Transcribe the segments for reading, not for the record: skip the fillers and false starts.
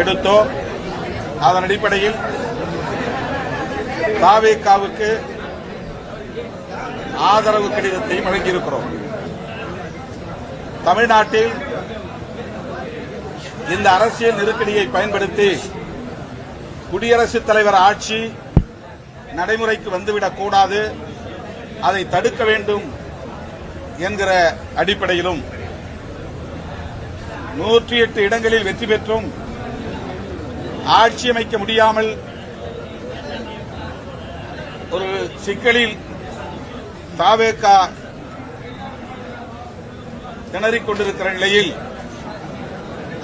எடுத்தோம். அதன் அடிப்படையில் தாவேகாவுக்கு ஆதரவு கடிதத்தை வழங்கியிருக்கிறோம். தமிழ்நாட்டில் இந்த அரசியல் நெருக்கடியை பயன்படுத்தி குடியரசுத் தலைவர் ஆட்சி நடைமுறைக்கு வந்துவிடக் கூடாது, அதை தடுக்க வேண்டும் என்கிற அடிப்படையிலும் 108 இடங்களில் வெற்றி பெற்றும் ஆட்சி அமைக்க முடியாமல் ஒரு சிக்கலில் தாவேகா திணறிக் கொண்டிருக்கிற நிலையில்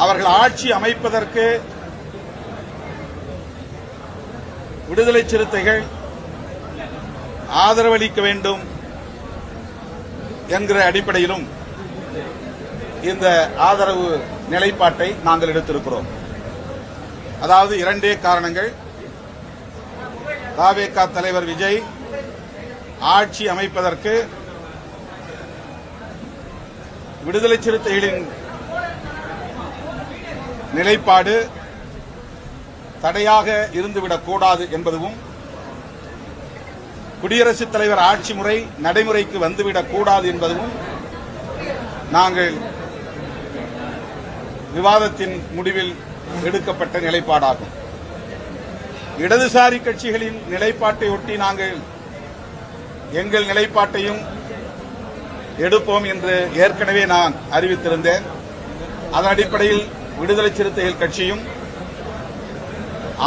அவர்கள் ஆட்சி அமைப்பதற்கு விடுதலை சிறுத்தைகள் ஆதரவளிக்க வேண்டும் என்கிற அடிப்படையிலும் இந்த ஆதரவு நிலைப்பாட்டை நாங்கள் எடுத்திருக்கிறோம். அதாவது இரண்டே காரணங்கள். தாவேகா தலைவர் விஜய் ஆட்சி அமைப்பதற்கு விடுதலை சிறுத்தைகளின் நிலைப்பாடு தடையாக இருந்துவிடக் கூடாது என்பதும், குடியரசுத் தலைவர் ஆட்சி முறை நடைமுறைக்கு வந்துவிடக் கூடாது என்பதும் நாங்கள் விவாதத்தின் முடிவில் எடுக்கப்பட்ட நிலைப்பாடாகும். இடதுசாரி கட்சிகளின் நிலைப்பாட்டை ஒட்டி நாங்கள் எங்கள் நிலைப்பாட்டையும் எடுப்போம் என்று ஏற்கனவே நான் அறிவித்திருந்தேன். அதன் அடிப்படையில் விடுதலை சிறுத்தைகள் கட்சியும்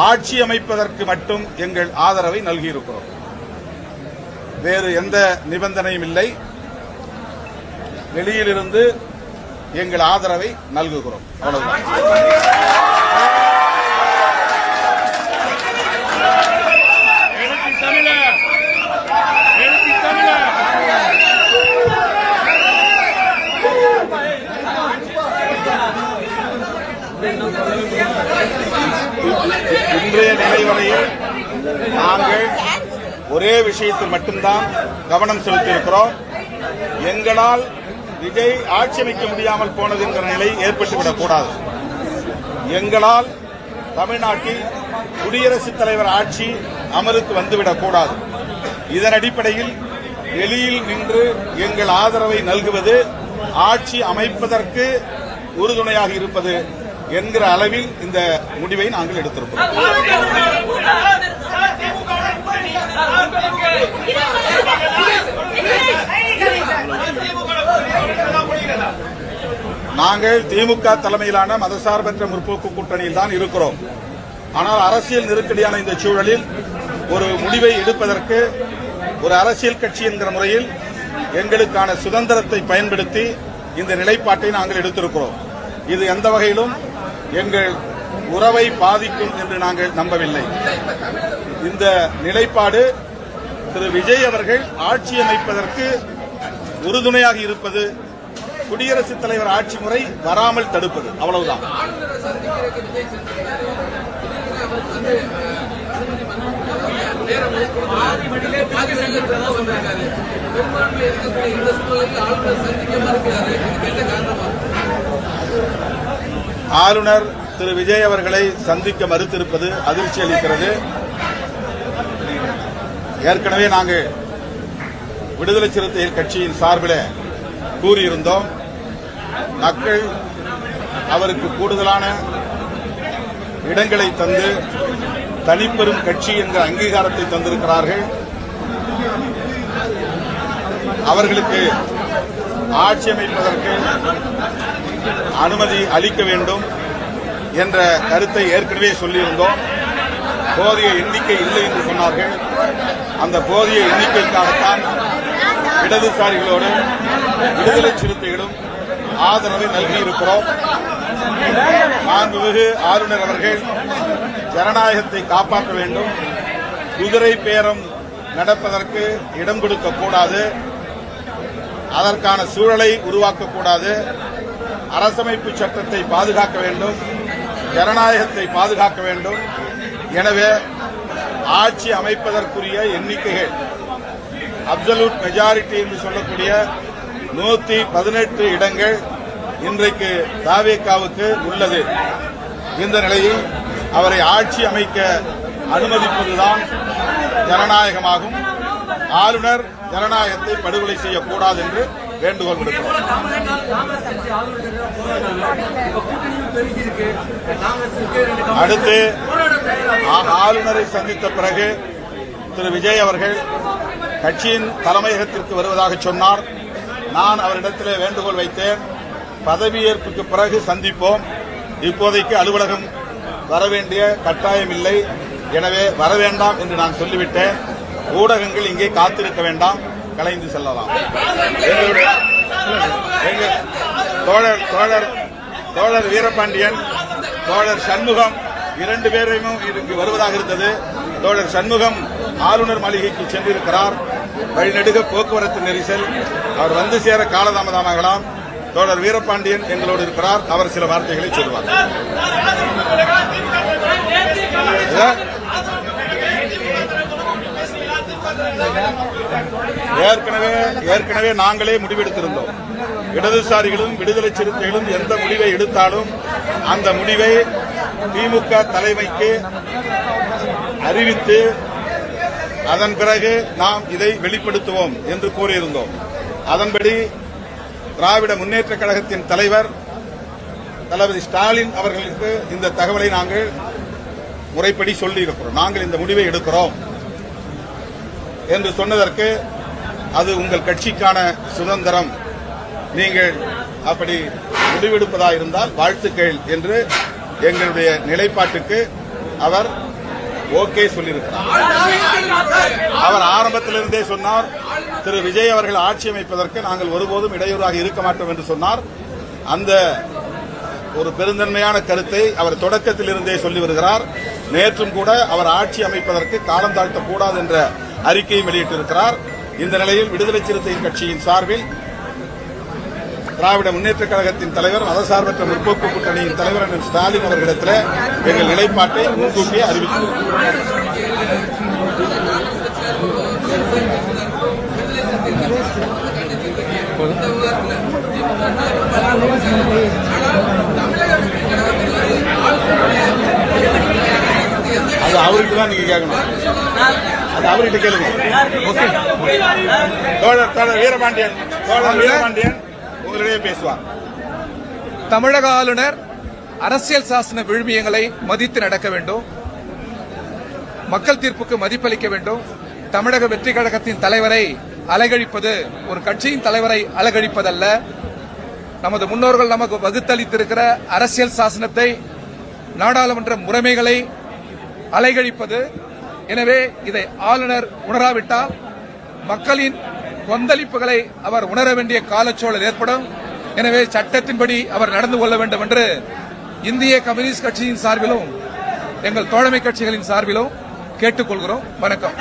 ஆட்சி அமைப்பதற்கு மட்டும் எங்கள் ஆதரவை நல்கியிருக்கிறோம். வேறு எந்த நிபந்தனையும் இல்லை. வெளியிலிருந்து எங்கள் ஆதரவை நல்குகிறோம். அவ்வளவுதான். இன்றைய நிலை வரையில் நாங்கள் ஒரே விஷயத்தில் மட்டும்தான் கவனம் செலுத்தியிருக்கிறோம். எங்களால் விஜய் ஆட்சி அமைக்க முடியாமல் போனது என்கிற நிலை ஏற்பட்டுவிடக் கூடாது. எங்களால் தமிழ்நாட்டில் குடியரசுத் தலைவர் ஆட்சி அமலுக்கு வந்துவிடக் கூடாது. இதன் அடிப்படையில் வெளியில் நின்று எங்கள் ஆதரவை நல்குவது ஆட்சி அமைப்பதற்கு உறுதுணையாக இருப்பது என்கிற அளவில் இந்த முடிவை நாங்கள் எடுத்திருக்கிறோம். நாங்கள் திமுக தலைமையிலான மதசார்பற்ற முற்போக்கு கூட்டணியில் தான் இருக்கிறோம். ஆனால் அரசியல் நெருக்கடியான இந்த சூழலில் ஒரு முடிவை எடுப்பதற்கு ஒரு அரசியல் கட்சி என்கிற முறையில் எங்களுக்கான சுதந்திரத்தை பயன்படுத்தி இந்த நிலைப்பாட்டை நாங்கள் எடுத்திருக்கிறோம். இது எந்த வகையிலும் எங்கள் உறவை பாதிக்கும் என்று நாங்கள் நம்பவில்லை. இந்த நிலைப்பாடு திரு விஜய் அவர்கள் ஆட்சி அமைப்பதற்கு உறுதுணையாக இருப்பது, குடியரசுத் தலைவர் ஆட்சி முறை வராமல் தடுப்பது, அவ்வளவுதான். ஆளுநர் திரு விஜய் அவர்களை சந்திக்க மறுத்திருப்பது அதிர்ச்சி அளிக்கிறது. ஏற்கனவே நாங்கள் விடுதலை சிறுத்தைகள் கட்சியின் சார்பில் கூறியிருந்தோம். மக்கள் அவருக்கு கூடுதலான இடங்களை தந்து தனிப்பெரும் கட்சி என்ற அங்கீகாரத்தை தந்திருக்கிறார்கள். அவர்களுக்கு ஆட்சி அமைப்பதற்கு அனுமதி அளிக்க வேண்டும் என்ற கருத்தை ஏற்கனவே சொல்லியிருந்தோம். போதிய எண்ணிக்கை இல்லை என்று சொன்னார்கள். அந்த போதிய எண்ணிக்கைக்காகத்தான் இடதுசாரிகளோடு விடுதலை சிறுத்தைகளும் ஆதரவை நல்கியிருக்கிறோம். மாண்புமிகு ஆளுநர் அவர்கள் ஜனநாயகத்தை காப்பாற்ற வேண்டும், குதிரை பேரம் நடப்பதற்கு இடம் கொடுக்கக்கூடாது, அதற்கான சூழலை உருவாக்கக்கூடாது, அரசமைப்பு சட்டத்தை பாதுகாக்க வேண்டும், ஜனநாயகத்தை பாதுகாக்க வேண்டும். எனவே ஆட்சி அமைப்பதற்குரிய எண்ணிக்கைகள் அப்சல்யூட் மெஜாரிட்டி என்று சொல்லக்கூடிய 118 இடங்கள் இன்றைக்கு தாவேகாவுக்கு உள்ளது. இந்த நிலையில் அவரை ஆட்சி அமைக்க அனுமதிப்பதுதான் ஜனநாயகமாகும். ஆளுநர் ஜனநாயகத்தை படுகொலை செய்யக்கூடாது என்று வேண்டுகோள் விடுக்கிறோம். அடுத்து ஆளுநரை சந்தித்த பிறகு திரு விஜய் அவர்கள் கட்சியின் தலைமையகத்திற்கு வருவதாக சொன்னார். நான் அவரிடத்திலே வேண்டுகோள் வைத்தேன், பதவியேற்புக்கு பிறகு சந்திப்போம், இப்போதைக்கு அலுவலகம் வரவேண்டிய கட்டாயம் இல்லை, எனவே வர வேண்டாம் என்று நான் சொல்லிவிட்டேன். ஊடகங்கள் இங்கே காத்திருக்க வேண்டாம், கலைந்து செல்லலாம். தோழர் வீரபாண்டியன், தோழர் சண்முகம் இரண்டு பேரையும் இங்கு வருவதாக இருந்தது. தோழர் சண்முகம் ஆளுநர் மாளிகைக்கு சென்றிருக்கிறார். வழிநெடுக போக்குவரத்து நெரிசல், அவர் வந்து சேர காலதாமதமாகலாம். தோழர் வீரபாண்டியன் எங்களோடு இருக்கிறார், அவர் சில வார்த்தைகளை சொல்வார். ஏற்கனவே நாங்களே முடிவெடுத்திருந்தோம். இடதுசாரிகளும் விடுதலை சிறுத்தைகளும் எந்த முடிவை எடுத்தாலும் அந்த முடிவை திமுக தலைமைக்கு அறிவித்து அதன் பிறகு நாம் இதை வெளிப்படுத்துவோம் என்று கூறியிருந்தோம். அதன்படி திராவிட முன்னேற்ற கழகத்தின் தலைவர் தளபதி ஸ்டாலின் அவர்களுக்கு இந்த தகவலை நாங்கள் முறைப்படி சொல்லியிருக்கிறோம். நாங்கள் இந்த முடிவை எடுக்கிறோம் என்று சொன்னதற்கு அது உங்கள் கட்சிக்கான சுதந்திரம், நீங்கள் அப்படி முடிவெடுப்பதாயிருந்தால் வாழ்த்துக்கள் என்று எங்களுடைய நிலைப்பாட்டுக்கு அவர் ஓகே சொல்லியிருக்கிறார். அவர் ஆரம்பத்திலிருந்தே சொன்னார், திரு விஜய் அவர்கள் ஆட்சி அமைப்பதற்கு நாங்கள் ஒருபோதும் இடையூறாக இருக்க மாட்டோம் என்று சொன்னார். அந்த ஒரு பெருந்தன்மையான கருத்தை அவர் தொடக்கத்தில் இருந்தே சொல்லி வருகிறார். நேற்றும் கூட அவர் ஆட்சி அமைப்பதற்கு காலம் தாழ்த்தக்கூடாது என்ற அறிக்கையை வெளியிட்டிருக்கிறார். இந்த நிலையில் விடுதலை சிறுத்தை கட்சியின் சார்பில் திராவிட முன்னேற்ற கழகத்தின் தலைவர், மதசார்பற்ற முற்போக்கு கூட்டணியின் தலைவர் ஸ்டாலின் அவர்களிடத்தில் எங்கள் நிலைப்பாட்டை முன்கூட்டியே அறிவித்துள்ளோம். அது அவருக்கு தான் நீங்க கேட்கணும், அது அவர்கிட்ட கேளுங்க. தோழர் வீரபாண்டியன் உங்களிடையே பேசுவார். தமிழக ஆளுநர் அரசியல் சாசன விழுமியங்களை மதித்து நடக்க வேண்டும், மக்கள் தீர்ப்புக்கு மதிப்பளிக்க வேண்டும். தமிழக வெற்றி கழகத்தின் தலைவரை அலகழிப்பது ஒரு கட்சியின் தலைவரை அலகழிப்பதல்ல. நமது முன்னோர்கள் நமக்கு வகுத்தளித்திருக்கிற அரசியல் சாசனத்தை, நாடாளுமன்ற முறைமைகளை அலைகழிப்பது. எனவே இதை ஆளுநர் உணராவிட்டால் மக்களின் கொந்தளிப்புகளை அவர் உணர வேண்டிய காலச்சூழல் ஏற்படும். எனவே சட்டத்தின்படி அவர் நடந்து கொள்ள வேண்டும் என்று இந்திய கம்யூனிஸ்ட் கட்சியின் சார்பிலும் எங்கள் தோழமை கட்சிகளின் சார்பிலும் கேட்டுக்கொள்கிறோம். வணக்கம்.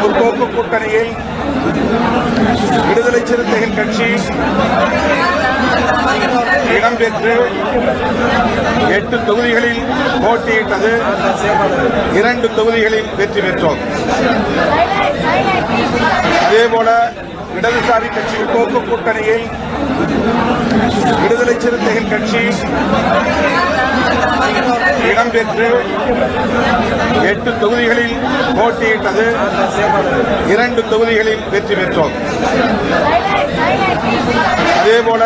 முற்போக்கு கூட்டணியில் விடுதலை சிறுத்தைகள் கட்சி இடம்பெற்று 8 தொகுதிகளில் போட்டியிட்டது. 2 தொகுதிகளில் வெற்றி பெற்றோம். அதேபோல இடதுசாரி கட்சி முற்போக்கு கூட்டணியில் விடுதலை சிறுத்தைகள் கட்சி இடம்பெற்று 8 தொகுதிகளில் போட்டியிட்டது. 2 தொகுதிகளில் வெற்றி பெற்றோம். அதேபோல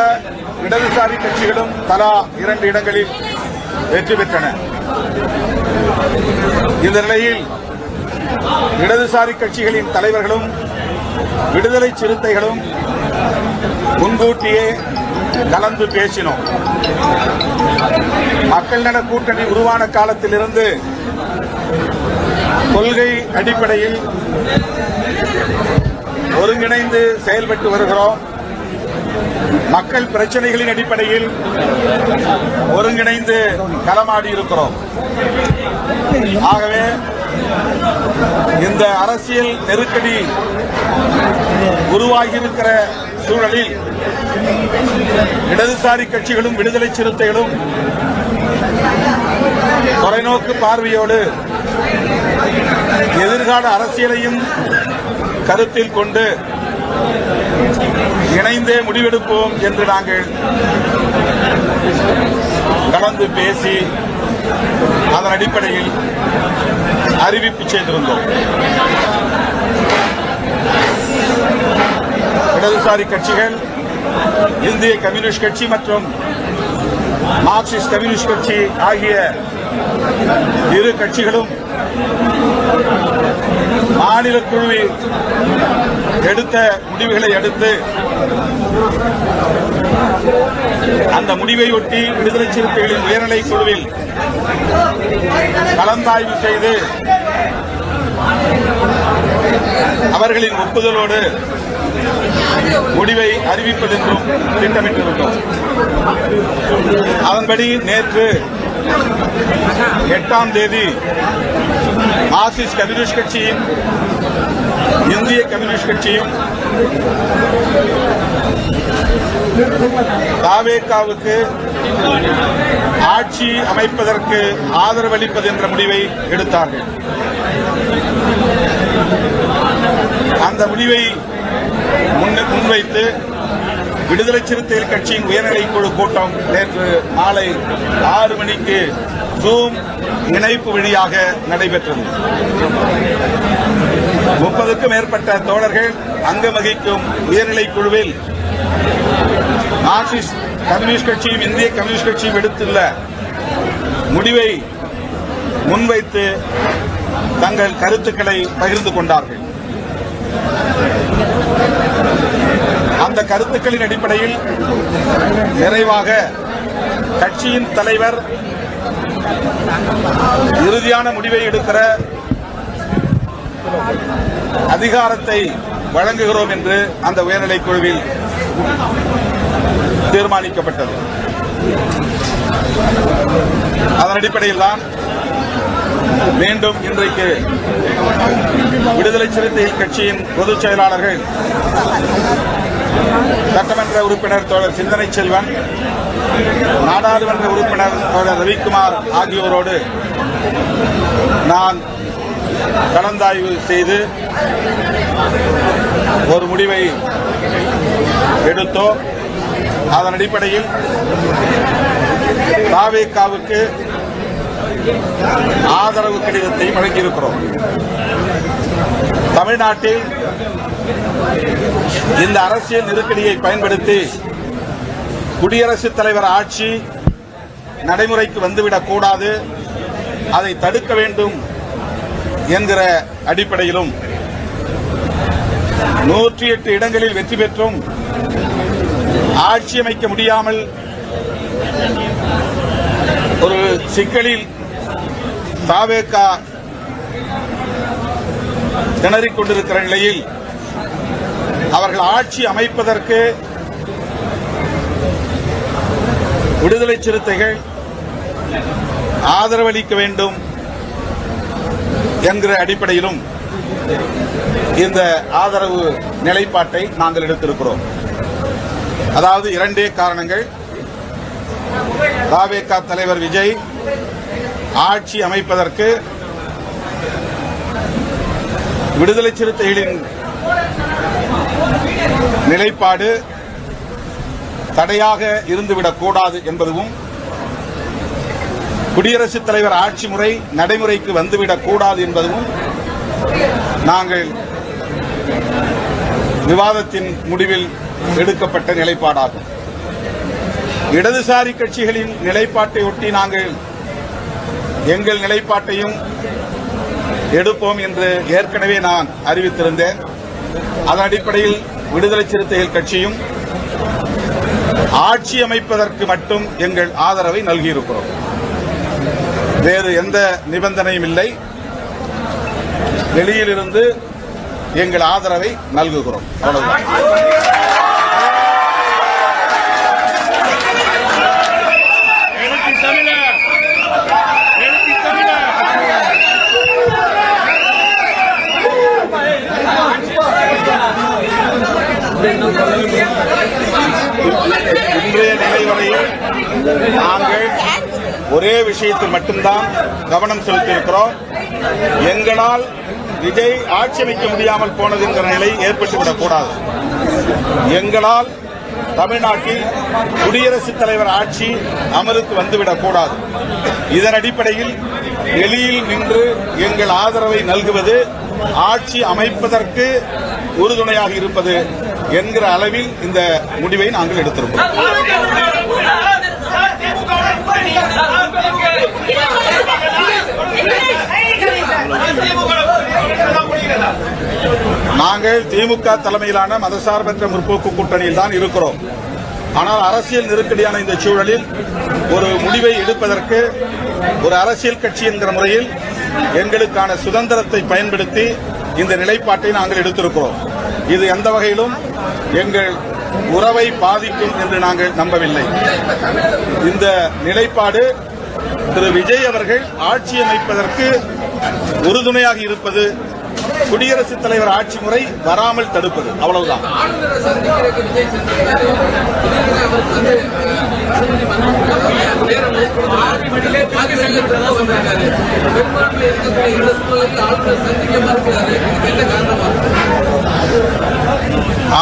இடதுசாரி கட்சிகளும் தலா 2 இடங்களில் வெற்றி பெற்றன. இந்த நிலையில் இடதுசாரி கட்சிகளின் தலைவர்களும் விடுதலை சிறுத்தைகளும் முன்கூட்டியே கலந்து பேசினோம். மக்கள் நல கூட்டணி உருவான காலத்திலிருந்து கொள்கை அடிப்படையில் ஒருங்கிணைந்து செயல்பட்டு வருகிறோம். மக்கள் பிரச்சனைகளின் அடிப்படையில் ஒருங்கிணைந்து களமாடி இருக்கிறோம். ஆகவே இந்த அரசியல் நெருக்கடி உருவாகியிருக்கிற சூழலில் இடதுசாரி கட்சிகளும் விடுதலை சிறுத்தைகளும் தொலைநோக்கு பார்வையோடு எதிர்கால அரசியலையும் கருத்தில் கொண்டு இணைந்தே முடிவெடுப்போம் என்று நாங்கள் கலந்து பேசி அதன் அடிப்படையில் அறிவிப்பு செய்திருந்தோம். இடதுசாரி கட்சிகள் இந்திய கம்யூனிஸ்ட் கட்சி மற்றும் மார்க்சிஸ்ட் கம்யூனிஸ்ட் கட்சி ஆகிய இரு கட்சிகளும் மாநில குழுவில் எடுத்த முடிவுகளை அடுத்து அந்த முடிவையொட்டி விடுதலை சிறுத்தைகளின் உயர்நிலை குழுவில் கலந்தாய்வு செய்து அவர்களின் ஒப்புதலோடு முடிவை அறிவிப்பதென்றும் திட்டமிட்டிருந்தோம். அதன்படி நேற்று 8ஆம் தேதி மார்க்சிஸ்ட் கம்யூனிஸ்ட் கட்சியும் இந்திய கம்யூனிஸ்ட் கட்சியும் தாவேகாவுக்கு ஆட்சி அமைப்பதற்கு ஆதரவளிப்பது என்ற முடிவை எடுத்தார்கள். அந்த முடிவை முன்வைத்து விடுதலை சிறுத்தைகள் கட்சியின் உயர்நிலை குழு கூட்டம் நேற்று மாலை 6 மணிக்கு ஜூம் இணைப்பு வழியாக நடைபெற்றது. 30க்கும் மேற்பட்ட தோழர்கள் அங்கம் வகிக்கும் உயர்நிலை குழுவில் மார்க்சிஸ்ட் கம்யூனிஸ்ட் கட்சியும் இந்திய கம்யூனிஸ்ட் கட்சியும் எடுத்துள்ள முடிவை முன்வைத்து தங்கள் கருத்துக்களை பகிர்ந்து கொண்டார்கள். அந்த கருத்துக்களின் அடிப்படையில் நிறைவாக கட்சியின் தலைவர் இறுதியான முடிவை எடுக்கிற அதிகாரத்தை வழங்குகிறோம் என்று அந்த உயர்நிலை குழுவில் தீர்மானிக்கப்பட்டது. அதன் அடிப்படையில் தான் மீண்டும் இன்றைக்கு விடுதலை சிறுத்தைகள் கட்சியின் பொதுச் செயலாளர்கள் சட்டமன்ற உறுப்பினர் தோழர் சிந்தனை செல்வன், நாடாளுமன்ற உறுப்பினர் தோழர் ரவிக்குமார் ஆகியோரோடு நான் கலந்தாய்வு செய்து ஒரு முடிவை எடுத்தோம். அதன் அடிப்படையில் தாவேகாவுக்கு ஆதரவு கடிதத்தை வழங்கியிருக்கிறோம். தமிழ்நாட்டில் இந்த அரசியல் நெருக்கடியை பயன்படுத்தி குடியரசுத் தலைவர் ஆட்சி நடைமுறைக்கு வந்துவிடக் கூடாது, அதை தடுக்க வேண்டும் என்கிற அடிப்படையிலும் 108 இடங்களில் வெற்றி பெற்றும் ஆட்சி அமைக்க முடியாமல் ஒரு சிக்கலில் தாவேகா திணறிக் கொண்டிருக்கிற நிலையில் அவர்கள் ஆட்சி அமைப்பதற்கு விடுதலை சிறுத்தைகள் ஆதரவளிக்க வேண்டும் என்கிற அடிப்படையிலும் இந்த ஆதரவு நிலைப்பாட்டை நாங்கள் எடுத்திருக்கிறோம். அதாவது 2 காரணங்கள். தாவேகா தலைவர் விஜய் ஆட்சி அமைப்பதற்கு விடுதலை சிறுத்தைகளின் நிலைப்பாடு தடையாக இருந்துவிடக் கூடாது என்பதும், குடியரசுத் தலைவர் ஆட்சி முறை நடைமுறைக்கு வந்துவிடக் கூடாது என்பதும் நாங்கள் விவாதத்தின் முடிவில் எடுக்கப்பட்ட நிலைப்பாடாகும். இடதுசாரி கட்சிகளின் நிலைப்பாட்டை ஒட்டி நாங்கள் எங்கள் நிலைப்பாட்டையும் எடுப்போம் என்று ஏற்கனவே நான் அறிவித்திருந்தேன். அதன் அடிப்படையில் விடுதலை சிறுத்தைகள் கட்சியும் ஆட்சி அமைப்பதற்கு மட்டும் எங்கள் ஆதரவை நல்கியிருக்கிறோம். வேறு எந்த நிபந்தனையும் இல்லை. வெளியிலிருந்து எங்கள் ஆதரவை நல்குகிறோம். அவ்வளவுதான். ஒரே விஷயத்தில் மட்டும்தான் கவனம் செலுத்தியிருக்கிறோம். எங்களால் விஜய் ஆட்சி அமைக்க முடியாமல் போனது என்கிற நிலை ஏற்பட்டுவிடக் கூடாது. எங்களால் தமிழ்நாட்டில் குடியரசுத் தலைவர் ஆட்சி அமலுக்கு வந்துவிடக் கூடாது. இதன் அடிப்படையில் வெளியில் நின்று எங்கள் ஆதரவை நல்குவது ஆட்சி அமைப்பதற்கு உறுதுணையாக இருப்பது என்கிற அளவில் இந்த முடிவை நாங்கள் எடுத்திருக்கிறோம். நாங்கள் திமுக தலைமையிலான மதசார்பற்ற முற்போக்கு கூட்டணியில் தான் இருக்கிறோம். ஆனால் அரசியல் நெருக்கடியான இந்த சூழலில் ஒரு முடிவை எடுப்பதற்கு ஒரு அரசியல் கட்சி என்கிற முறையில் எங்களுக்கான சுதந்திரத்தை பயன்படுத்தி இந்த நிலைப்பாட்டை நாங்கள் எடுத்திருக்கிறோம். இது எந்த வகையிலும் எங்கள் உறவை பாதிக்கும் என்று நாங்கள் நம்பவில்லை. இந்த நிலைப்பாடு திரு விஜய் அவர்கள் ஆட்சி அமைப்பதற்கு உறுதுணையாக இருப்பது, குடியரசுத் தலைவர் ஆட்சி முறை வராமல் தடுப்பது, அவ்வளவுதான்.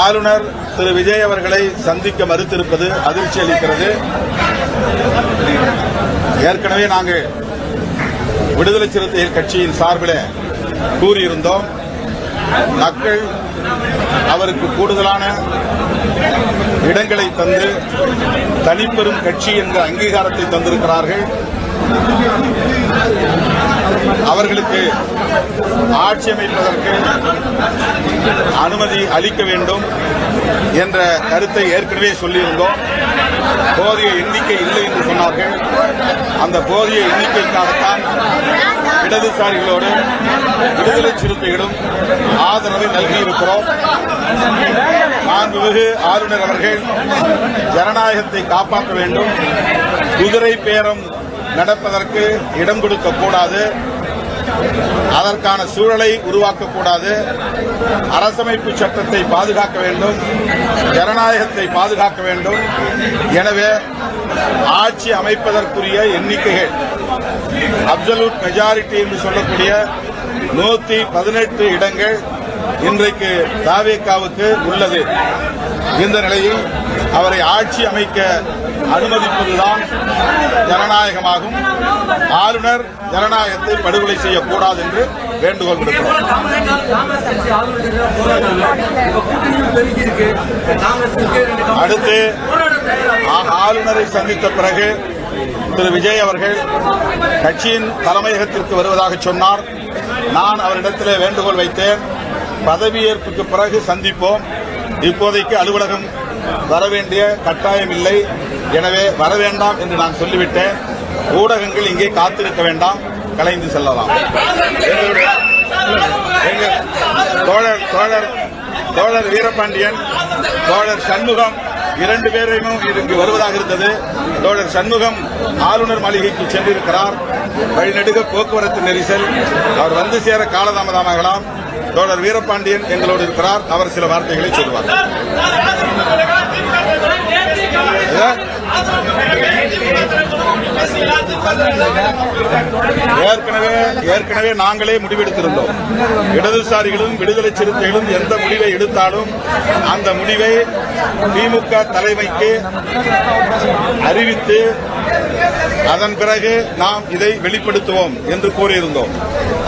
ஆளுநர் திரு விஜய் அவர்களை சந்திக்க மறுத்திருப்பது அதிர்ச்சி அளிக்கிறது. ஏற்கனவே நாங்கள் விடுதலை சிறுத்தைகள் கட்சியின் சார்பில் கூறியிருந்தோம், மக்கள் அவருக்கு கூடுதலான இடங்களை தந்து தனிப்பெரும் கட்சி என்ற அங்கீகாரத்தை தந்திருக்கிறார்கள். அவர்களுக்கு ஆட்சி அமைப்பதற்கு அனுமதி அளிக்க வேண்டும் என்ற கருத்தை ஏற்கனவே சொல்லியிருந்தோம். போதிய எண்ணிக்கை இல்லை என்று சொன்னார்கள். அந்த போதிய எண்ணிக்கைக்காகத்தான் இடதுசாரிகளோடு விடுதலை சிறுத்தைகளும் ஆதரவை நல்கியிருக்கிறோம். மாண்புமிகு ஆளுநர் அவர்கள் ஜனநாயகத்தை காப்பாற்ற வேண்டும், குதிரை பேரம் நடப்பதற்கு இடம் கொடுக்கக்கூடாது, அதற்கான சூழலை உருவாக்கக்கூடாது, அரசமைப்பு சட்டத்தை பாதுகாக்க வேண்டும், ஜனநாயகத்தை பாதுகாக்க வேண்டும். எனவே ஆட்சி அமைப்பதற்குரிய எண்ணிக்கைகள் அப்சல்யூட் மெஜாரிட்டி என்று சொல்லக்கூடிய 118 இடங்கள் இன்றைக்கு தாவேகாவுக்கு உள்ளது. இந்த நிலையில் அவரை ஆட்சி அமைக்க அனுமதிப்பதுதான் ஜனநாயகமாகும். ஆளுநர் ஜனநாயகத்தை படுகொலை செய்யக்கூடாது என்று வேண்டுகோள் விடுக்கிறோம். அடுத்து ஆளுநரை சந்தித்த பிறகு திரு விஜய் அவர்கள் கட்சியின் தலைமையகத்திற்கு வருவதாக சொன்னார். நான் அவரிடத்தில் வேண்டுகோள் வைத்தேன், பதவியேற்புக்கு பிறகு சந்திப்போம், இப்போதைக்கு அலுவலகம் வர வேண்டிய கட்டாயம் இல்லை, எனவே வர வேண்டாம் என்று நான் சொல்லிவிட்டேன். ஊடகங்கள் இங்கே காத்திருக்க வேண்டாம், கலைந்து செல்லலாம். தோழர் வீரபாண்டியன், தோழர் சண்முகம் இரண்டு பேரையும் இங்கு வருவதாக இருந்தது. தோழர் சண்முகம் ஆளுநர் மாளிகைக்கு சென்றிருக்கிறார். வழிநெடுக போக்குவரத்து நெரிசல், அவர் வந்து சேர காலதாமதமாகலாம். தோழர் வீரபாண்டியன் எங்களோடு இருக்கிறார், அவர் சில வார்த்தைகளை சொல்வார். ஏற்கனவே நாங்களே முடிவெடுத்திருந்தோம். இடதுசாரிகளும் விடுதலை சிறுத்தைகளும் எந்த முடிவை எடுத்தாலும் அந்த முடிவை திமுக தலைமைக்கு அறிவித்து அதன் பிறகு நாம் இதை வெளிப்படுத்துவோம் என்று கூறியிருந்தோம்.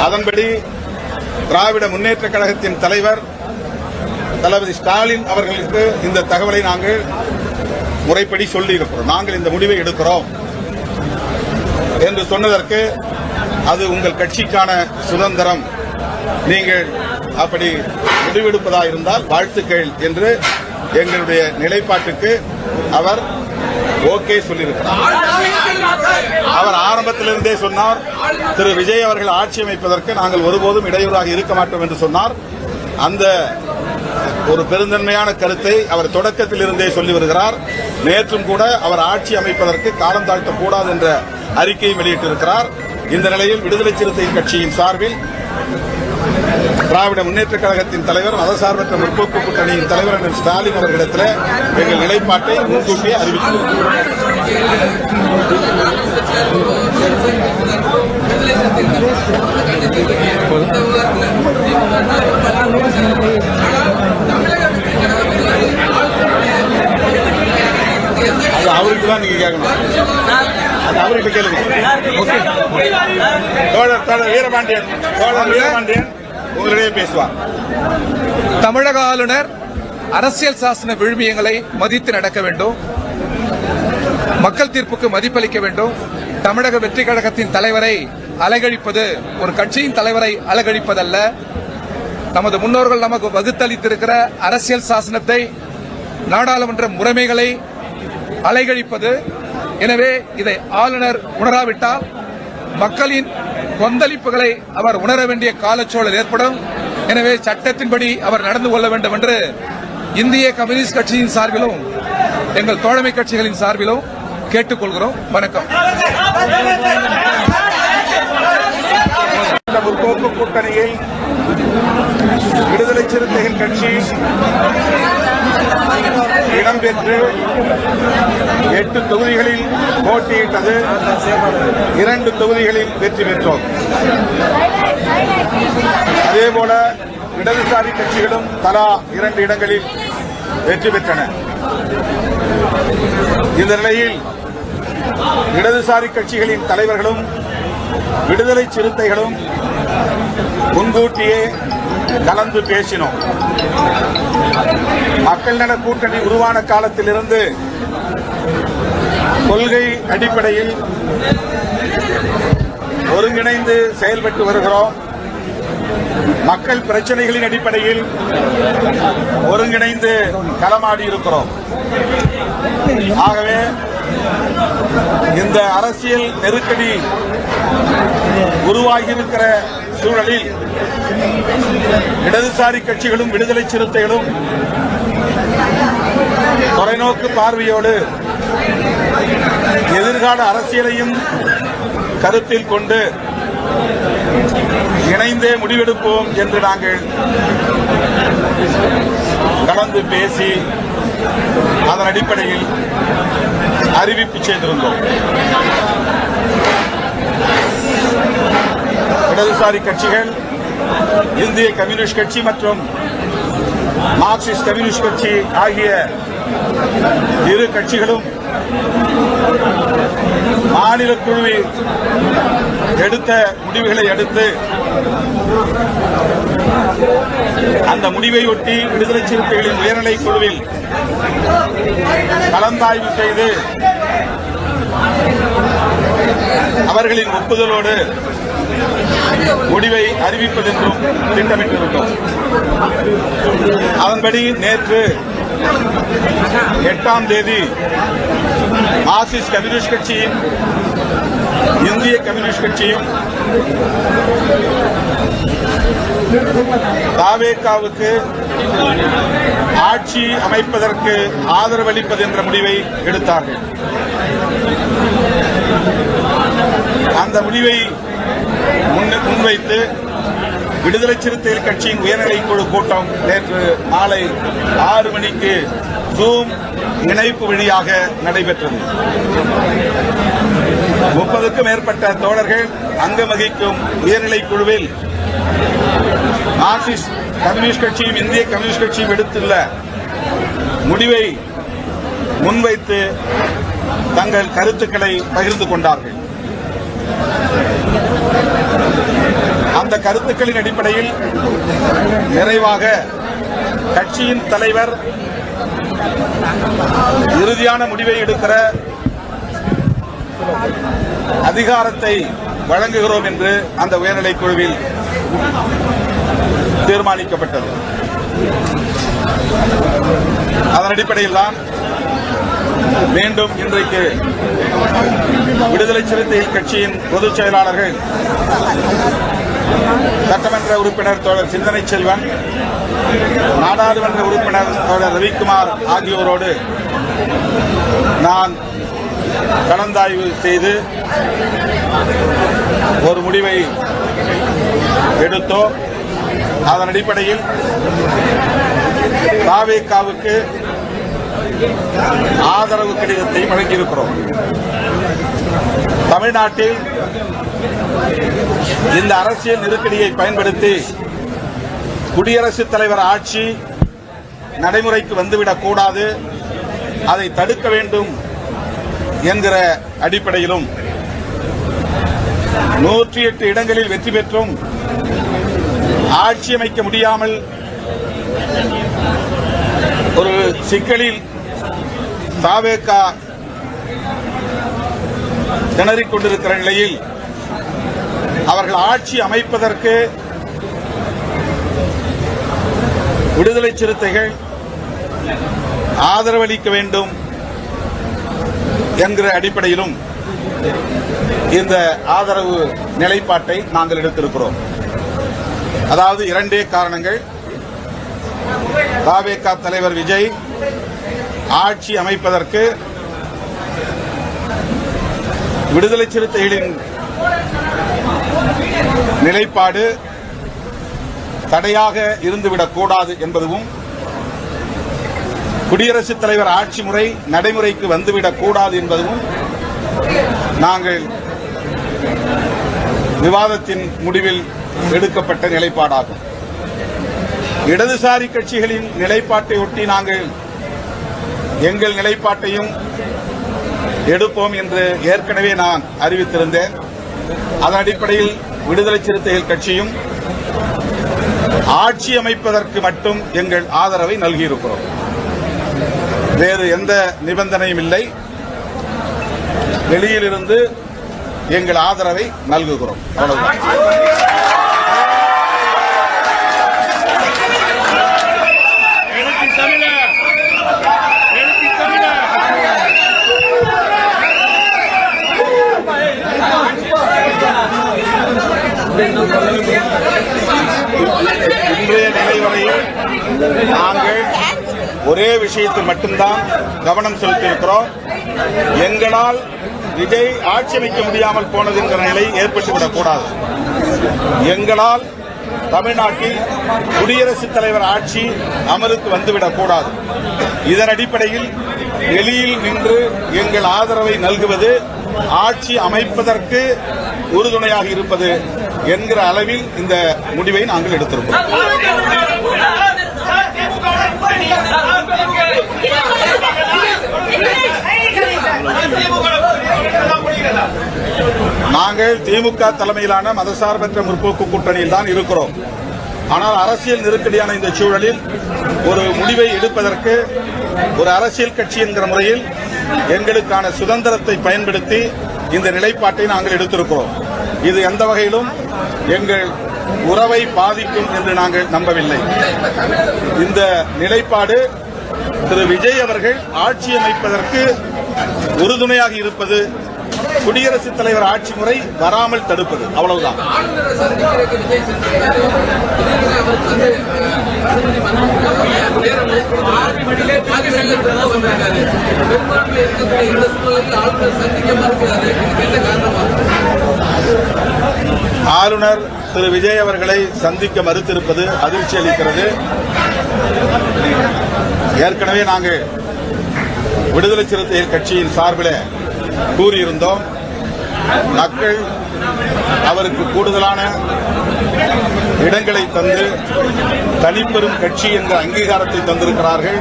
அதன்படி திராவிட முன்னேற்ற கழகத்தின் தலைவர் தளபதி ஸ்டாலின் அவர்களுக்கு இந்த தகவலை நாங்கள் முறைப்படி சொல்லியிருக்கிறோம். நாங்கள் இந்த முடிவை எடுக்கிறோம் என்று சொன்னதற்கு அது உங்கள் கட்சிக்கான சுதந்திரம், நீங்கள் அப்படி முடிவெடுப்பதாக இருந்தால் வாழ்த்துக்கள் என்று எங்களுடைய நிலைப்பாட்டுக்கு அவர் ஓகே சொல்லியிருக்கிறார். அவர் ஆரம்பத்திலிருந்தே சொன்னார், திரு விஜய் அவர்கள் ஆட்சி அமைப்பதற்கு நாங்கள் ஒருபோதும் இடையூறாக இருக்க மாட்டோம் என்று சொன்னார். அந்த ஒரு பெருந்தன்மையான கருத்தை அவர் தொடக்கத்தில் இருந்தே சொல்லி வருகிறார். நேற்றும் கூட அவர் ஆட்சி அமைப்பதற்கு காலம் தாழ்த்தக்கூடாது என்ற அறிக்கையை வெளியிட்டிருக்கிறார். இந்த நிலையில் விடுதலை சிறுத்தை கட்சியின் சார்பில் திராவிட முன்னேற்றக் கழகத்தின் தலைவர் மதசார்பற்ற முற்போக்கு கூட்டணியின் தலைவர் அண்ணன் ஸ்டாலின் அவர்களிடத்தில் எங்கள் நிலைப்பாட்டை முன்கூட்டியே அறிவிக்கிறோம். அது அவருக்கு தான் நீங்க கேட்கணும். அது அவர்கிட்ட கேளுங்க. தோழர் வீரபாண்டியன் உங்களிடையே பேசுவார். தமிழக ஆளுநர் அரசியல் சாசன விழுமியங்களை மதித்து நடக்க வேண்டும். மக்கள் தீர்ப்புக்கு மதிப்பளிக்க வேண்டும். தமிழக வெற்றி கழகத்தின் தலைவரை அலகழிப்பது ஒரு கட்சியின் தலைவரை அலகழிப்பதல்ல. நமது முன்னோர்கள் நமக்கு வகுத்தளித்திருக்கிற அரசியல் சாசனத்தை, நாடாளுமன்ற முறைமைகளை அலைகழிப்பது. எனவே இதை ஆளுநர் உணராவிட்டால் மக்களின் கொந்தளிப்புகளை அவர் உணர வேண்டிய காலச்சூழல் ஏற்படும். எனவே சட்டத்தின்படி அவர் நடந்து கொள்ள வேண்டும் என்று இந்திய கம்யூனிஸ்ட் கட்சியின் சார்பிலும் எங்கள் தோழமை கட்சிகளின் சார்பிலும் கேட்டுக்கொள்கிறோம். வணக்கம். முற்போக்கு கூட்டணியில் விடுதலை சிறுத்தைகள் கட்சி இடம்பெற்று 8 தொகுதிகளில் போட்டியிட்டது. 2 தொகுதிகளில் வெற்றி பெற்றோம். அதேபோல இடதுசாரி கட்சிகளும் தலா 2 இடங்களில் வெற்றி பெற்றன. இந்த நிலையில் இடதுசாரி கட்சிகளின் தலைவர்களும் விடுதலை சிறுத்தைகளும் முன்கூட்டியே கலந்து பேசினோம். மக்கள் நல கூட்டணி உருவான காலத்திலிருந்து கொள்கை அடிப்படையில் ஒருங்கிணைந்து செயல்பட்டு வருகிறோம். மக்கள் பிரச்சனைகளின் அடிப்படையில் ஒருங்கிணைந்து களமாடி இருக்கிறோம். ஆகவே இந்த அரசியல் நெருக்கடி உருவாகியிருக்கிற சூழலில் இடதுசாரி கட்சிகளும் விடுதலை சிறுத்தைகளும் தொலைநோக்கு பார்வையோடு எதிர்கால அரசியலையும் கருத்தில் கொண்டு இணைந்தே முடிவெடுப்போம் என்று நாங்கள் கலந்து பேசி அதன் அடிப்படையில் அறிவிப்பு செய்திருந்தோம். இடதுசாரி கட்சிகள் இந்திய கம்யூனிஸ்ட் கட்சி மற்றும் மார்க்சிஸ்ட் கம்யூனிஸ்ட் கட்சி ஆகிய இரு கட்சிகளும் மாநில குழுவில் எடுத்த முடிவுகளை அடுத்து அந்த முடிவை ஒட்டி விடுதலை சிறுத்தைகளின் உயர்நிலை குழுவில் கலந்தாய்வு செய்து அவர்களின் ஒப்புதலோடு முடிவை அறிவிப்பதென்றும் திட்டமிட்டிருந்தோம். அதன்படி நேற்று 8ஆம் தேதி மார்க்சிஸ்ட் கம்யூனிஸ்ட் கட்சியும் இந்திய கம்யூனிஸ்ட் கட்சியும் தாவேகாவுக்கு ஆட்சி அமைப்பதற்கு ஆதரவளிப்பது என்ற முடிவை எடுத்தார்கள். அந்த முடிவை முன்வைத்து விடுதலை சிறுத்தைகள் கட்சியின் உயர்நிலை குழு கூட்டம் நேற்று மாலை 6 மணிக்கு ஜூம் இணைப்பு வழியாக நடைபெற்றது. 30க்கும் மேற்பட்ட தோழர்கள் அங்கம் வகிக்கும் உயர்நிலை குழுவில் மார்க்சிஸ்ட் கம்யூனிஸ்ட் கட்சியும் இந்திய கம்யூனிஸ்ட் கட்சியும் எடுத்துள்ள முடிவை முன்வைத்து தங்கள் கருத்துக்களை பகிர்ந்து கொண்டார்கள். அந்த கருத்துக்களின் அடிப்படையில் நிறைவாக கட்சியின் தலைவர் இறுதியான முடிவை எடுக்கிற அதிகாரத்தை வழங்குகிறோம் என்று அந்த உயர்நிலை குழுவில் தீர்மானிக்கப்பட்டது. அதன் அடிப்படையில் தான் மீண்டும் இன்றைக்கு விடுதலை சிறுத்தைகள் கட்சியின் பொதுச் செயலாளர்கள் சட்டமன்ற உறுப்பினர் தோழர் சிந்தனை செல்வன், நாடாளுமன்ற உறுப்பினர் தோழர் ரவிக்குமார் ஆகியோரோடு நான் கலந்தாய்வு செய்து ஒரு முடிவை எடுத்தோம். அதன் அடிப்படையில் தாவேகாவுக்கு ஆதரவு கடிதத்தை வழங்கியிருக்கிறோம். தமிழ்நாட்டில் இந்த அரசியல் நெருக்கடியை பயன்படுத்தி குடியரசுத் தலைவர் ஆட்சி நடைமுறைக்கு வந்துவிடக் கூடாது, அதை தடுக்க வேண்டும் என்கிற அடிப்படையிலும் 108 இடங்களில் வெற்றி பெற்றும் ஆட்சி அமைக்க முடியாமல் ஒரு சிக்கலில் தாவேகா திணறிக் கொண்டிருக்கிற நிலையில் அவர்கள் ஆட்சி அமைப்பதற்கு விடுதலை சிறுத்தைகள் ஆதரவளிக்க வேண்டும் என்கிற அடிப்படையிலும் இந்த ஆதரவு நிலைப்பாட்டை நாங்கள் எடுத்திருக்கிறோம். அதாவது இரண்டே காரணங்கள். தாவேகா தலைவர் விஜய் ஆட்சி அமைப்பதற்கு விடுதலை சிறுத்தைகளின் நிலைப்பாடு தடையாக இருந்துவிடக் கூடாது என்பதும், குடியரசுத் தலைவர் ஆட்சி முறை நடைமுறைக்கு வந்துவிடக் கூடாது என்பதும் நாங்கள் விவாதத்தின் முடிவில் எடுக்கப்பட்ட நிலைப்பாடாகும். இடதுசாரி கட்சிகளின் நிலைப்பாட்டை ஒட்டி நாங்கள் எங்கள் நிலைப்பாட்டையும் எடுப்போம் என்று ஏற்கனவே நான் அறிவித்திருந்தேன். அதன் அடிப்படையில் விடுதலை சிறுத்தைகள் கட்சியும் ஆட்சி அமைப்பதற்கு மட்டும் எங்கள் ஆதரவை நல்கியிருக்கிறோம். வேறு எந்த நிபந்தனையும் இல்லை. வெளியிலிருந்து எங்கள் ஆதரவை நல்குகிறோம். அவ்வளவுதான். இன்றைய நிலை வரையில் நாங்கள் ஒரே விஷயத்தில் மட்டும்தான் கவனம் செலுத்தியிருக்கிறோம். எங்களால் விஜய் ஆட்சி அமைக்க முடியாமல் போனது என்கிற நிலை ஏற்பட்டுவிடக் கூடாது. எங்களால் தமிழ்நாட்டில் குடியரசுத் தலைவர் ஆட்சி அமலுக்கு வந்துவிடக் கூடாது. இதன் அடிப்படையில் வெளியில் நின்று எங்கள் ஆதரவை நல்குவது ஆட்சி அமைப்பதற்கு உறுதுணையாக இருப்பது என்கிற அளவில் இந்த முடிவை நாங்கள் எடுத்திருக்கிறோம். நாங்கள் திமுக தலைமையிலான மதசார்பற்ற முற்போக்கு கூட்டணியில் தான் இருக்கிறோம். ஆனால் அரசியல் நெருக்கடியான இந்த சூழலில் ஒரு முடிவை எடுப்பதற்கு ஒரு அரசியல் கட்சி என்கிற முறையில் எங்களுக்கான சுதந்திரத்தை பயன்படுத்தி இந்த நிலைப்பாட்டை நாங்கள் எடுத்திருக்கிறோம். இது எந்த வகையிலும் எங்கள் உறவை பாதிக்கும் என்று நாங்கள் நம்பவில்லை. இந்த நிலைப்பாடு திரு விஜய் அவர்கள் ஆட்சி அமைப்பதற்கு உறுதுணையாக இருப்பது, குடியரசுத் தலைவர் ஆட்சி முறை வராமல் தடுப்பது, அவ்வளவுதான். ஆளுநர் திரு விஜய் அவர்களை சந்திக்க மறுத்திருப்பது அதிர்ச்சி அளிக்கிறது. ஏற்கனவே நாங்கள் விடுதலை சிறுத்தைகள் கட்சியின் சார்பில் கூறியிருந்தோம். மக்கள் அவருக்கு கூடுதலான இடங்களை தந்து தனிப்பெரும் கட்சி என்ற அங்கீகாரத்தை தந்திருக்கிறார்கள்.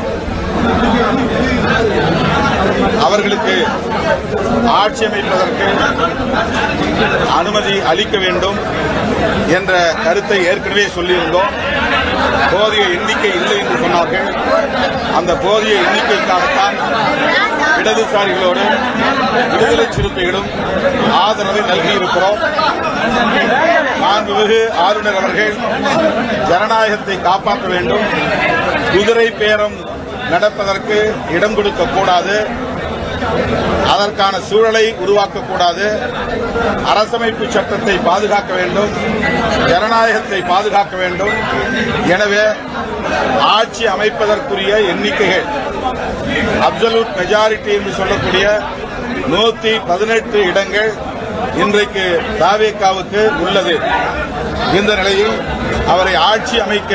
அவர்களுக்கு ஆட்சி அமைப்பதற்கு அனுமதி அளிக்க வேண்டும் என்ற கருத்தை ஏற்கனவே சொல்லியிருந்தோம். போதிய எண்ணிக்கை இல்லை என்று சொன்னார்கள். அந்த போதிய எண்ணிக்கைக்காகத்தான் இடதுசாரிகளோடு விடுதலை சிறுத்தைகளும் ஆதரவை நல்கியிருக்கிறோம். மாண்புமிகு ஆளுநர் அவர்கள் ஜனநாயகத்தை காப்பாற்ற வேண்டும், குதிரை பேரம் நடப்பதற்கு இடம் கொடுக்கக்கூடாது, அதற்கான சூழலை உருவாக்கக்கூடாது, அரசமைப்பு சட்டத்தை பாதுகாக்க வேண்டும், ஜனநாயகத்தை பாதுகாக்க வேண்டும். எனவே ஆட்சி அமைப்பதற்குரிய எண்ணிக்கைகள் அப்சல்யூட் மெஜாரிட்டி என்று சொல்லக்கூடிய 118 இடங்கள் இன்றைக்கு தாவேகாவுக்கு உள்ளது. இந்த நிலையில் அவரை ஆட்சி அமைக்க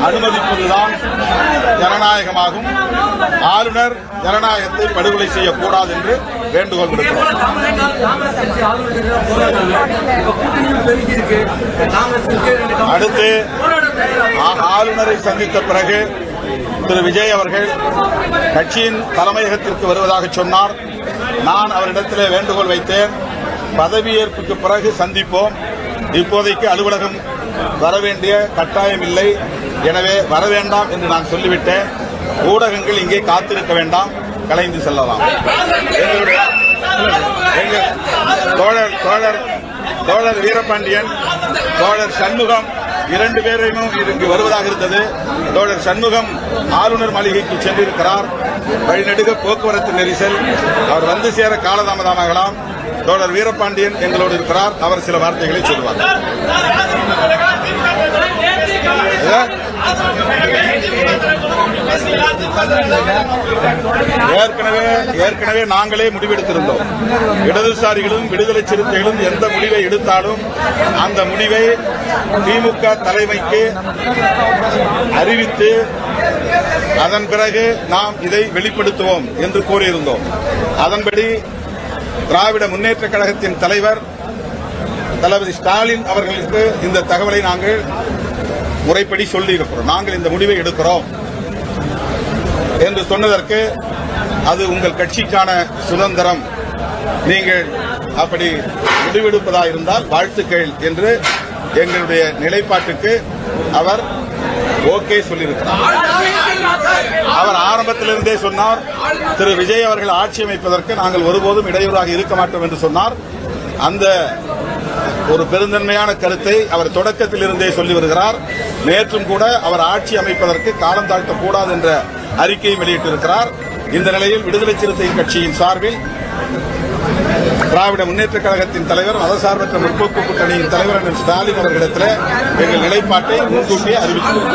அனுமதிப்பதுதான் ஜனநாயகமாகும். ஆளுநர் ஜனநாயகத்தை படுகொலை செய்யக்கூடாது என்று வேண்டுகோள் விடுக்கிறோம். அடுத்து ஆளுநரை சந்தித்த பிறகு திரு விஜய் அவர்கள் கட்சியின் தலைமையகத்திற்கு வருவதாக சொன்னார். நான் அவரிடத்திலே வேண்டுகோள் வைத்தேன், பதவியேற்புக்கு பிறகு சந்திப்போம், இப்போதைக்கு அலுவலகம் வர வேண்டிய கட்டாயம் இல்லை, எனவே வர வேண்டாம் என்று நான் சொல்லிவிட்டேன். ஊடகங்கள் இங்கே காத்திருக்க வேண்டாம், கலைந்து செல்லலாம். தோழர் வீரபாண்டியன், தோழர் சண்முகம் இரண்டு பேரையும் இங்கு வருவதாக இருந்தது. தோழர் சண்முகம் ஆளுநர் மாளிகைக்கு சென்றிருக்கிறார். வழிநெடுக போக்குவரத்து நெரிசல், அவர் வந்து சேர காலதாமதமாகலாம். தோழர் வீரபாண்டியன் எங்களோடு இருக்கிறார், அவர் சில வார்த்தைகளை சொல்வார். ஏற்கனவே நாங்களே முடிவெடுத்திருந்தோம். இடதுசாரிகளும் விடுதலை சிறுத்தைகளும் எந்த முடிவை எடுத்தாலும் அந்த முடிவை திமுக தலைமைக்கு அறிவித்து அதன் பிறகு நாம் இதை வெளிப்படுத்துவோம் என்று கூறியிருந்தோம். அதன்படி திராவிட முன்னேற்ற கழகத்தின் தலைவர் தளபதி ஸ்டாலின் அவர்களுக்கு இந்த தகவலை நாங்கள் முறைப்படி சொல்லியிருக்கிறோம். நாங்கள் இந்த முடிவை எடுக்கிறோம் என்று சொன்னதற்கு அது உங்கள் கட்சிக்கான சுதந்திரம், நீங்கள் அப்படி முடிவெடுப்பதாக இருந்தால் வாழ்த்துக்கள் என்று எங்களுடைய நிலைப்பாட்டுக்கு அவர் ஓகே சொல்லியிருக்கிறார். அவர் ஆரம்பத்திலிருந்தே சொன்னார், திரு விஜய் அவர்கள் ஆட்சி அமைப்பதற்கு நாங்கள் ஒருபோதும் இடையூறாக இருக்க மாட்டோம் என்று சொன்னார். அந்த ஒரு பெருந்தன்மையான கருத்தை அவர் தொடக்கத்தில் இருந்தே சொல்லி வருகிறார். நேற்றும் கூட அவர் ஆட்சி அமைப்பதற்கு காலம் தாழ்த்தக்கூடாது என்ற அறிக்கையை வெளியிட்டிருக்கிறார். இந்த நிலையில் விடுதலை சிறுத்தை கட்சியின் சார்பில் திராவிட முன்னேற்ற கழகத்தின் தலைவர், மதசார்பற்ற முற்போக்கு கூட்டணியின் தலைவர் அண்ணன் ஸ்டாலின் அவர்களிடத்தில் எங்கள் நிலைப்பாட்டை முன்கூட்டியே அறிவித்துள்ளோம்.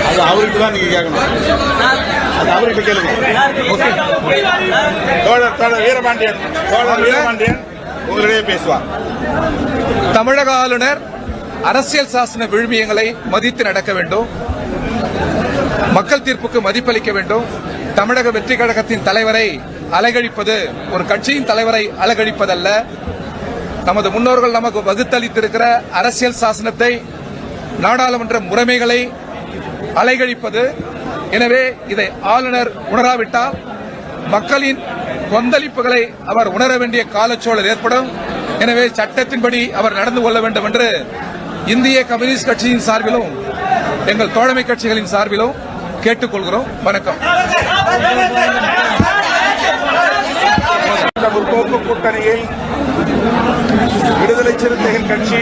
அது அவருக்கு தான் நீங்க கேட்கணும், அது அவர்கிட்ட கேளுங்க. தோழர் வீரபாண்டியன் உங்களிடையே பேசுவார். தமிழக ஆளுநர் அரசியல் சாசன விழுமியங்களை மதித்து நடக்க வேண்டும், மக்கள் தீர்ப்புக்கு மதிப்பளிக்க வேண்டும். தமிழக வெற்றி கழகத்தின் தலைவரை அலகழிப்பது ஒரு கட்சியின் தலைவரை அலகழிப்பதல்ல. நமது முன்னோர்கள் நமக்கு வகுத்தளித்திருக்கிற அரசியல் சாசனத்தை, நாடாளுமன்ற முறைமைகளை அலைகழிப்பது. எனவே இதை ஆளுநர் உணராவிட்டால் மக்களின் கொந்தளிப்புகளை அவர் உணர வேண்டிய காலச்சூழல் ஏற்படும். எனவே சட்டத்தின்படி அவர் நடந்து கொள்ள வேண்டும் என்று இந்திய கம்யூனிஸ்ட் கட்சியின் சார்பிலும் எங்கள் தோழமை கட்சிகளின் சார்பிலும் கேட்டுக்கொள்கிறோம். வணக்கம். முற்போக்கு கூட்டணியில் விடுதலை சிறுத்தைகள் கட்சி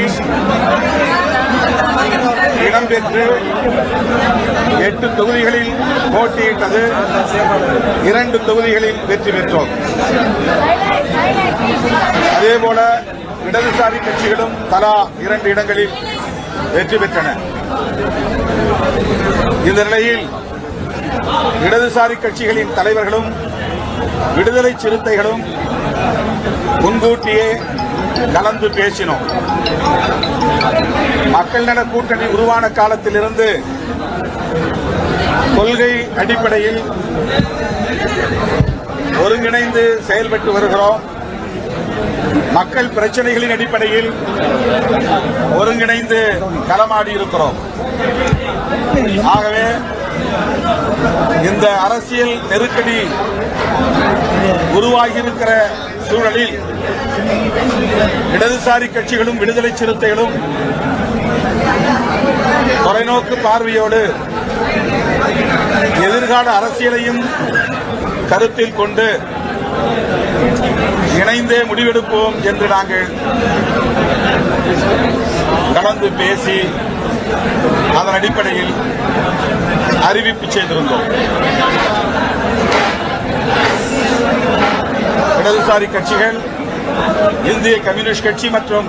இடம்பெற்று 8 தொகுதிகளில் போட்டியிட்டது. 2 தொகுதிகளில் வெற்றி பெற்றோம். அதேபோல இடதுசாரி கட்சிகளும் தலா 2 இடங்களில் வெற்றி பெற்றன. இந்த நிலையில் இடதுசாரி கட்சிகளின் தலைவர்களும் விடுதலை சிறுத்தைகளும் முன்கூட்டியே கலந்து பேசினோம். மக்கள் நல கூட்டணி உருவான காலத்திலிருந்து கொள்கை அடிப்படையில் ஒருங்கிணைந்து செயல்பட்டு வருகிறோம். மக்கள் பிரச்சனைகளின் அடிப்படையில் ஒருங்கிணைந்து களமாடி இருக்கிறோம். ஆகவே இந்த அரசியல் நெருக்கடி உருவாகியிருக்கிற சூழலில் இடதுசாரி கட்சிகளும் விடுதலை சிறுத்தைகளும் தொலைநோக்கு பார்வையோடு எதிர்கால அரசியலையும் கருத்தில் கொண்டு இணைந்தே முடிவெடுப்போம் என்று நாங்கள் கலந்து பேசி அதன் அடிப்படையில் அறிவிப்பு செய்திருந்தோம். இடதுசாரி கட்சிகள், இந்திய கம்யூனிஸ்ட் கட்சி மற்றும்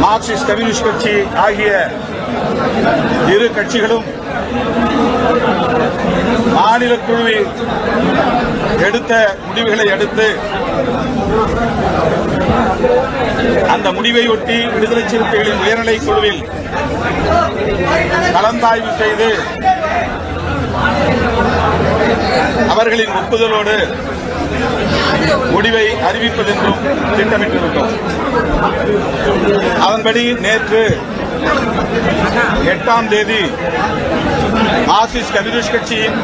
மார்க்சிஸ்ட் கம்யூனிஸ்ட் கட்சி ஆகிய இரு கட்சிகளும் மாநில குழுவில் எடுத்த முடிவுகளை அடுத்து அந்த முடிவையொட்டி விடுதலை சிறுத்தைகளின் உயர்நிலை குழுவில் கலந்தாய்வு செய்து அவர்களின் ஒப்புதலோடு முடிவை அறிவிப்பதென்றும் திட்டமிட்டிருந்தோம். அதன்படி நேற்று 8ஆம் தேதி மார்க்சிஸ்ட் கம்யூனிஸ்ட் கட்சியும்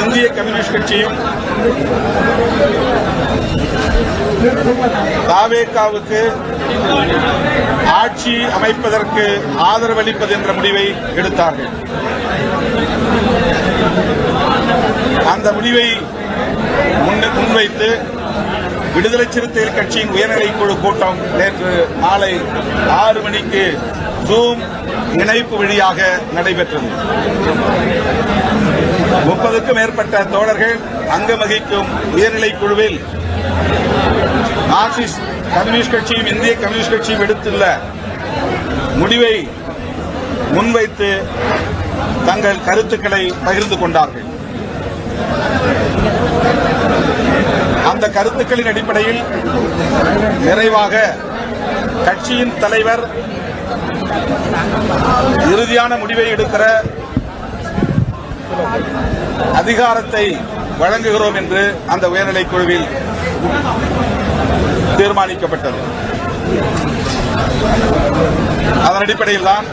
இந்திய கம்யூனிஸ்ட் கட்சியும் தாவேகாவுக்கு ஆட்சி அமைப்பதற்கு ஆதரவளிப்பது என்ற முடிவை எடுத்தார்கள். அந்த முடிவை முன்வைத்து விடுதலை சிறுத்தைகள் கட்சியின் உயர்நிலை குழு கூட்டம் நேற்று மாலை 6 மணிக்கு ஜூம் இணைப்பு வழியாக நடைபெற்றது. 30க்கும் மேற்பட்ட தோழர்கள் அங்கம் வகிக்கும் உயர்நிலை குழுவில் மார்க்சிஸ்ட் கம்யூனிஸ்ட் கட்சியும் இந்திய கம்யூனிஸ்ட் கட்சியும் எடுத்துள்ள முடிவை முன்வைத்து தங்கள் கருத்துக்களை பகிர்ந்து கொண்டார்கள். அந்த கருத்துக்களின் அடிப்படையில் நிறைவாக கட்சியின் தலைவர் இறுதியான முடிவை எடுக்கிற அதிகாரத்தை வழங்குகிறோம் என்று அந்த உயர்நிலை குழுவில் தீர்மானிக்கப்பட்டது. அதன் அடிப்படையில் தான்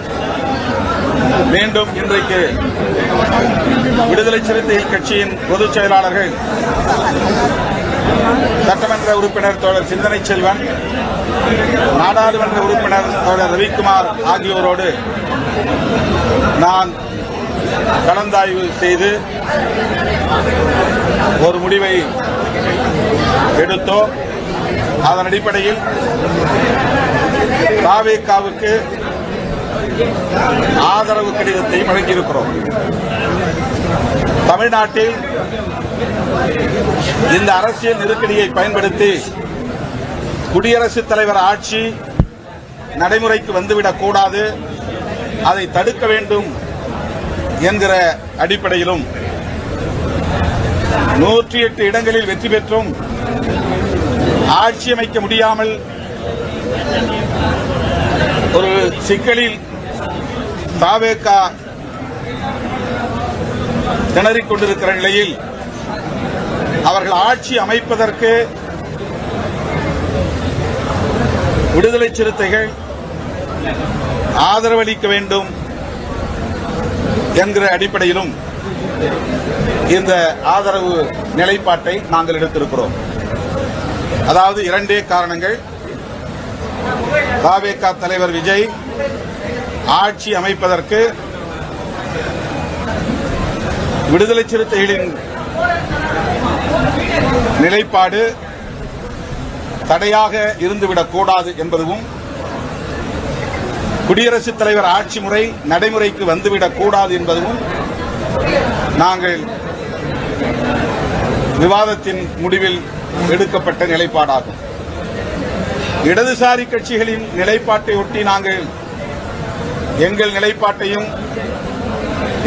மீண்டும் இன்றைக்கு விடுதலை சிறுத்தைகள் கட்சியின் பொதுச் செயலாளர்கள் சட்டமன்ற உறுப்பினர் தோழர் சிந்தனை செல்வன், நாடாளுமன்ற உறுப்பினர் தோழர் ரவிக்குமார் ஆகியோரோடு நான் கலந்தாய்வு செய்து ஒரு முடிவை எடுத்தோம். அதன் அடிப்படையில் தாவேகாவுக்கு ஆதரவு கடிதத்தை வழங்கியிருக்கிறோம். தமிழ்நாட்டில் இந்த அரசியல் நெருக்கடியை பயன்படுத்தி குடியரசுத் தலைவர் ஆட்சி நடைமுறைக்கு வந்துவிடக் கூடாது, அதை தடுக்க வேண்டும் என்கிற அடிப்படையிலும் 108 இடங்களில் வெற்றி பெற்றும் ஆட்சி அமைக்க முடியாமல் ஒரு சிக்கலில் தாவேகா திணறிக் கொண்டிருக்கிற நிலையில் அவர்கள் ஆட்சி அமைப்பதற்கு விடுதலை சிறுத்தைகள் ஆதரவளிக்க வேண்டும் என்கிற அடிப்படையிலும் இந்த ஆதரவு நிலைப்பாட்டை நாங்கள் எடுத்திருக்கிறோம். அதாவது 2 காரணங்கள். தாவேகா தலைவர் விஜய் ஆட்சி அமைப்பதற்கு விடுதலை சிறுத்தைகளின் நிலைப்பாடு தடையாக இருந்துவிடக் கூடாது என்பதும், குடியரசுத் தலைவர் ஆட்சி முறை நடைமுறைக்கு வந்துவிடக் கூடாது என்பதும் நாங்கள் விவாதத்தின் முடிவில் எடுக்கப்பட்ட நிலைப்பாடாகும். இடதுசாரி கட்சிகளின் நிலைப்பாட்டை ஒட்டி நாங்கள் எங்கள் நிலைப்பாட்டையும்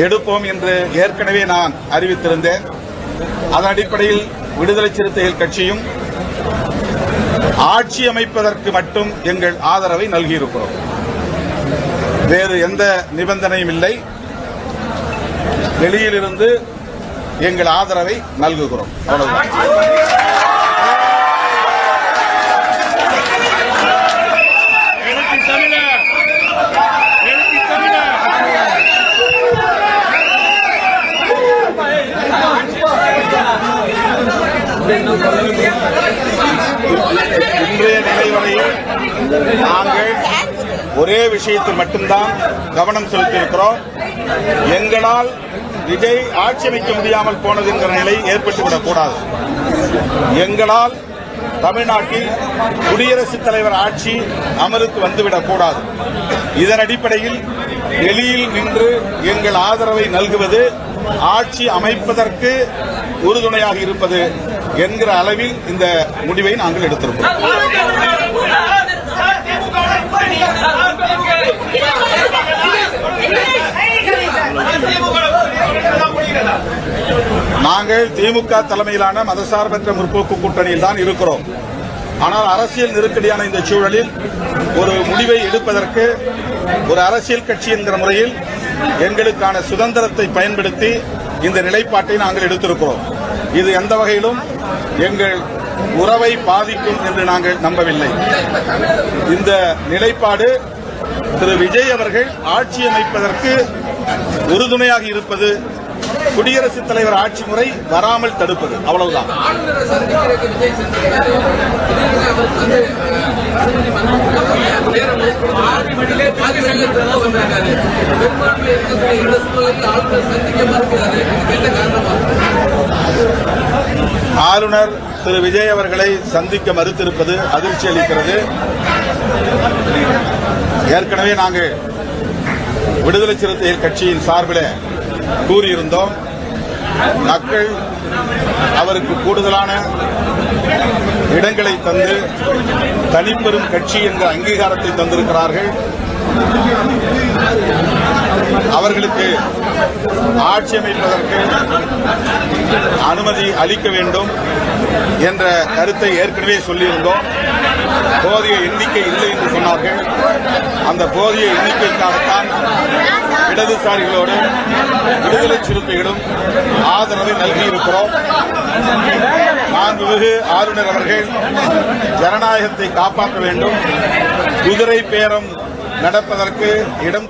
எடுப்போம் என்று ஏற்கனவே நான் அறிவித்திருந்தேன். அதன் அடிப்படையில் விடுதலை சிறுத்தைகள் கட்சியும் ஆட்சி அமைப்பதற்கு மட்டும் எங்கள் ஆதரவை நல்கியிருக்கிறோம். வேறு எந்த நிபந்தனையும் இல்லை. வெளியிலிருந்து எங்கள் ஆதரவை நல்குகிறோம். அவ்வளவுதான். இன்றைய நிலை வரையில் நாங்கள் ஒரே விஷயத்தில் மட்டும்தான் கவனம் செலுத்தியிருக்கிறோம். எங்களால் விஜய் ஆட்சி அமைக்க முடியாமல் போனது என்கிற நிலை ஏற்பட்டுவிடக் கூடாது. எங்களால் தமிழ்நாட்டில் குடியரசுத் தலைவர் ஆட்சி அமலுக்கு வந்துவிடக் கூடாது. இதன் அடிப்படையில் வெளியில் நின்று எங்கள் ஆதரவை நல்குவது ஆட்சி அமைப்பதற்கு உறுதுணையாக இருப்பது என்கிற அளவில் இந்த முடிவை நாங்கள் எடுத்திருக்கிறோம். நாங்கள் திமுக தலைமையிலான மதசார்பற்ற முற்போக்கு கூட்டணியில் தான் இருக்கிறோம். ஆனால் அரசியல் நெருக்கடியான இந்த சூழலில் ஒரு முடிவை எடுப்பதற்கு ஒரு அரசியல் கட்சி என்கிற முறையில் எங்களுக்கான சுதந்திரத்தை பயன்படுத்தி இந்த நிலைப்பாட்டை நாங்கள் எடுத்திருக்கிறோம். இது எந்த வகையிலும் எங்கள் உறவை பாதிக்கும் என்று நாங்கள் நம்பவில்லை. இந்த நிலைப்பாடு திரு விஜய் அவர்கள் ஆட்சி அமைப்பதற்கு உறுதுணையாக இருப்பது, குடியரசுத் தலைவர் ஆட்சி முறை வராமல் தடுப்பது, அவ்வளவுதான். ஆளுநர் திரு விஜய் அவர்களை சந்திக்க மறுத்திருப்பது அதிர்ச்சி அளிக்கிறது. ஏற்கனவே நாங்கள் விடுதலை சிறுத்தைகள் கட்சியின் சார்பில் கூறியிருந்தோம், மக்கள் அவருக்கு கூடுதலான இடங்களை தந்து தனிப்பெரும் கட்சி என்ற அங்கீகாரத்தை தந்திருக்கிறார்கள். அவர்களுக்கு ஆட்சி அமைப்பதற்கு அனுமதி அளிக்க வேண்டும் என்ற கருத்தை ஏற்கனவே சொல்லியிருந்தோம். போதிய எண்ணிக்கை இல்லை என்று சொன்னார்கள். அந்த போதிய எண்ணிக்கைக்காகத்தான் இடதுசாரிகளோடு விடுதலை சிறுத்தைகளும் ஆதரவை நல்கியிருக்கிறோம். மாண்புமிகு ஆளுநர் அவர்கள் ஜனநாயகத்தை காப்பாற்ற வேண்டும், குதிரை பேரம் நடப்பதற்கு இடம்